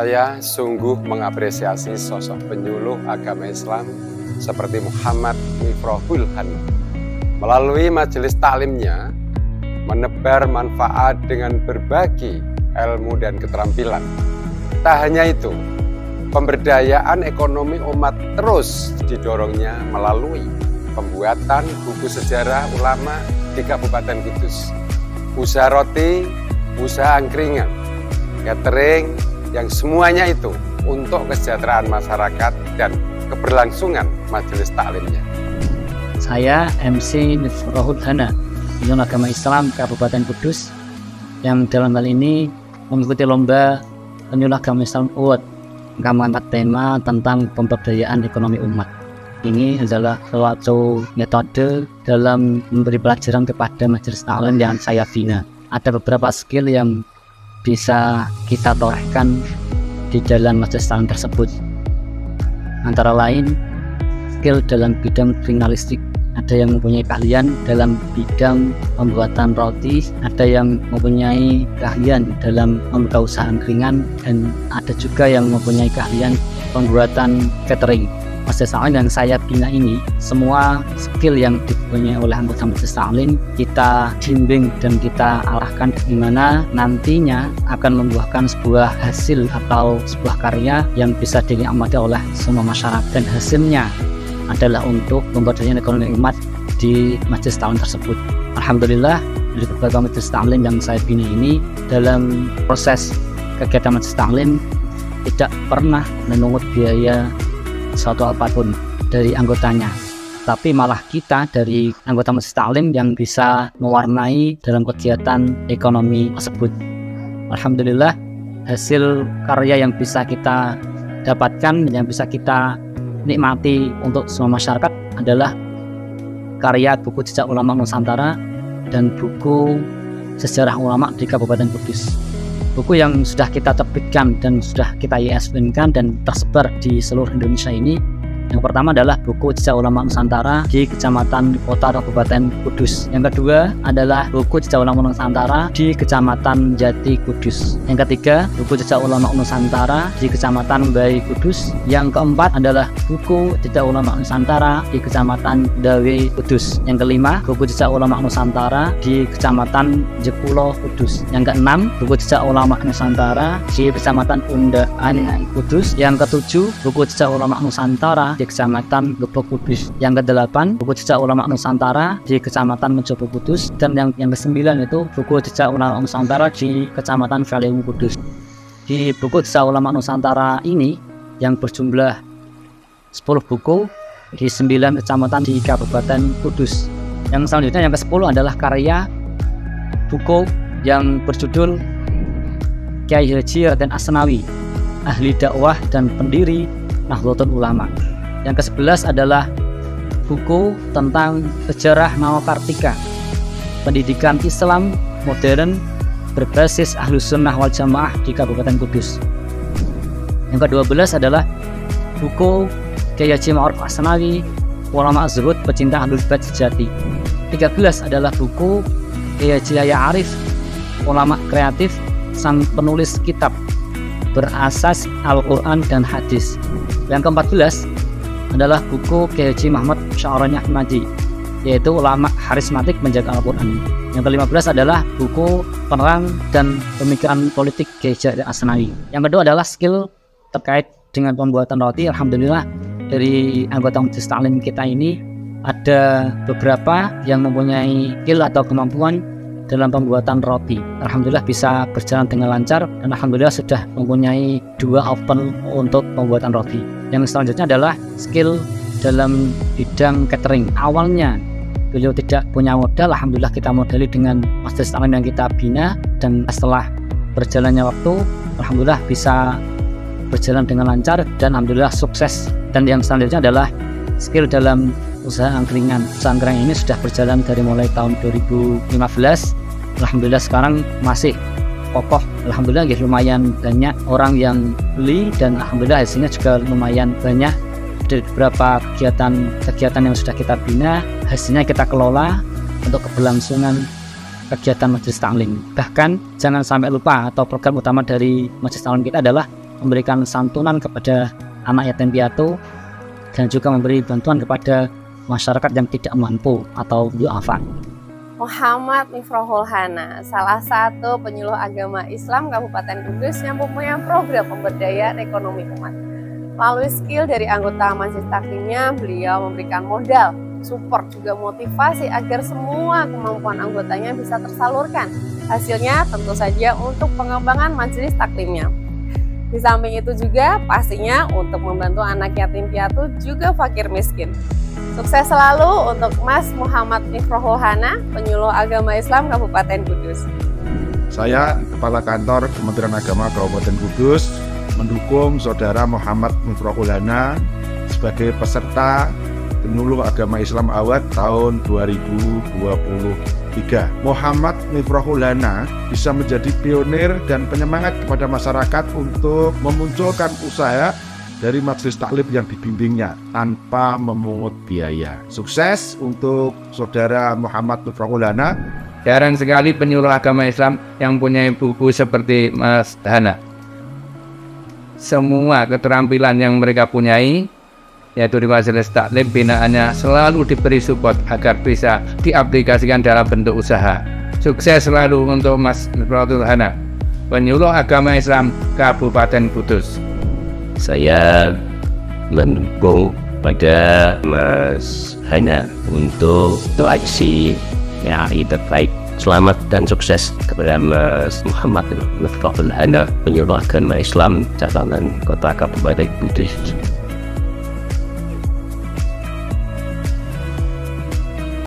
Saya sungguh mengapresiasi sosok penyuluh agama Islam seperti Muhammad Mifrahul Hanna. Melalui majelis taklimnya, menebar manfaat dengan berbagi ilmu dan keterampilan. Tak hanya itu, pemberdayaan ekonomi umat terus didorongnya melalui pembuatan buku sejarah ulama di Kabupaten Kudus, usaha roti, usaha angkringan, catering, yang semuanya itu untuk kesejahteraan masyarakat dan keberlangsungan majelis taklimnya. Saya MC Mifrahul Hanna, penyuluh agama Islam Kabupaten Kudus, yang dalam hal ini mengikuti lomba penyuluh agama Islam Award yang mengangkat tema tentang pemberdayaan ekonomi umat. Ini adalah suatu metode dalam memberi pelajaran kepada majelis taklim yang saya bina. Ada beberapa skill yang bisa kita torehkan di dalam majelis taklim tersebut. Antara lain, skill dalam bidang kriminalistik. Ada yang mempunyai keahlian dalam bidang pembuatan roti, ada yang mempunyai keahlian dalam membuka usaha angkringan, dan ada juga yang mempunyai keahlian pembuatan catering. Majelis taklim yang saya bina ini, semua skill yang dipunyai oleh anggota majelis taklim kita bimbing dan kita arahkan di mana nantinya akan membuahkan sebuah hasil atau sebuah karya yang bisa dinikmati oleh semua masyarakat, dan hasilnya adalah untuk pemberdayaan ekonomi umat di majelis taklim tersebut. Alhamdulillah, dari beberapa majelis taklim yang saya bina ini, dalam proses kegiatan majelis taklim tidak pernah menungut biaya suatu apapun dari anggotanya, tapi malah kita dari anggota majelis taklim yang bisa mewarnai dalam kegiatan ekonomi tersebut. Alhamdulillah, hasil karya yang bisa kita dapatkan, yang bisa kita nikmati untuk semua masyarakat adalah karya buku Jejak Ulama Nusantara dan buku Sejarah Ulama di Kabupaten Kudus. Buku yang sudah kita terbitkan dan sudah kita ISBN-kan dan tersebar di seluruh Indonesia ini, yang pertama adalah buku Jejak Ulama Nusantara di Kecamatan Kota Kabupaten Kudus. Yang kedua adalah buku Jejak Ulama Nusantara di Kecamatan Jati Kudus. Yang ketiga, buku Jejak Ulama Nusantara di Kecamatan Bayi Kudus. Yang keempat adalah buku Jejak Ulama Nusantara di Kecamatan Dawe Kudus. Yang kelima, buku Jejak Ulama Nusantara di Kecamatan Jekulo Kudus. Yang keenam, buku Jejak Ulama Nusantara di Kecamatan Undaan Kudus. Yang ketujuh, buku Jejak Ulama Nusantara di Kecamatan Gebok Kudus. Yang kedelapan, buku Jejak Ulama Nusantara di Kecamatan Mejobo Kudus. Dan yang kesembilan itu buku Jejak Ulama Nusantara di Kecamatan Valemu Kudus. Di buku Jejak Ulama Nusantara ini yang berjumlah 10 buku di 9 kecamatan di Kabupaten Kudus. Yang selanjutnya yang ke-10 adalah karya buku yang berjudul Kiai Haji Raden Asnawi, ahli dakwah dan pendiri Nahdlatul Ulama. Yang ke-11 adalah buku tentang sejarah Nawakartika, pendidikan Islam modern berbasis Ahlus Sunnah wal Jamaah di Kabupaten Kudus. Yang ke-12 adalah buku Kiai Haji Ma'ruf Asnawi, ulama zuhud pecinta Ahlul Bait sejati. 13 adalah buku Kiai Haji Yahya Arif, ulama kreatif sang penulis kitab berasas Al-Quran dan Hadis. Yang ke-14 adalah buku Kiai Haji Muhammad Sya'rani Ahmadi, yaitu ulama harismatik menjaga Al-Quran. Yang ke-15 adalah buku Perang dan Pemikiran Politik Kiai Haji Asnawi. Yang kedua adalah skill terkait dengan pembuatan roti. Alhamdulillah, dari anggota majelis taklim kita ini ada beberapa yang mempunyai skill atau kemampuan dalam pembuatan roti. Alhamdulillah bisa berjalan dengan lancar, dan alhamdulillah sudah mempunyai 2 oven untuk pembuatan roti. Yang selanjutnya adalah skill dalam bidang catering. Awalnya beliau tidak punya modal, alhamdulillah kita modali dengan majelis taklim yang kita bina, dan setelah berjalannya waktu alhamdulillah bisa berjalan dengan lancar dan alhamdulillah sukses. Dan yang selanjutnya adalah skill dalam usaha angkringan. Usaha angkringan ini sudah berjalan dari mulai tahun 2015. Alhamdulillah sekarang masih kokoh. Alhamdulillah lumayan banyak orang yang beli, dan alhamdulillah hasilnya juga lumayan banyak. Dari beberapa kegiatan yang sudah kita bina, hasilnya kita kelola untuk keberlangsungan kegiatan majelis taklim. Bahkan jangan sampai lupa, atau program utama dari majelis taklim kita adalah memberikan santunan kepada anak yatim piatu dan juga memberi bantuan kepada masyarakat yang tidak mampu atau du'afa. Muhammad Mifrohul Hana, salah satu penyuluh agama Islam Kabupaten Kudus yang mempunyai program pemberdayaan ekonomi umat. Melalui skill dari anggota majelis taklimnya, beliau memberikan modal, support, juga motivasi agar semua kemampuan anggotanya bisa tersalurkan. Hasilnya tentu saja untuk pengembangan majelis taklimnya. Di samping itu juga pastinya untuk membantu anak yatim piatu juga fakir miskin. Sukses selalu untuk Mas Muhammad Mifrohul Hana, penyuluh agama Islam Kabupaten Kudus. Saya Kepala Kantor Kementerian Agama Kabupaten Kudus mendukung Saudara Muhammad Mifrohul Hana sebagai peserta Penyuluh Agama Islam Awad tahun 2023. Muhammad Mifrohul Hana bisa menjadi pionir dan penyemangat kepada masyarakat untuk memunculkan usaha dari majelis taklim yang dibimbingnya tanpa memungut biaya. Sukses untuk Saudara Muhammad Mifrohul Hana. Jarang sekali penyuluh agama Islam yang punya buku seperti Mas Hana. Semua keterampilan yang mereka punyai, yaitu di majelis taklim, binaannya selalu diberi support agar bisa diaplikasikan dalam bentuk usaha. Sukses selalu untuk Mas Mifrohul Hana, penyuluh agama Islam Kabupaten Kudus. Saya mendukung pada Mas Hana untuk aksi yang terbaik. Selamat dan sukses kepada Mas Muhammad Mifrohul Hana, penyuluh agama Islam cabang Kota Kabupaten Kudus.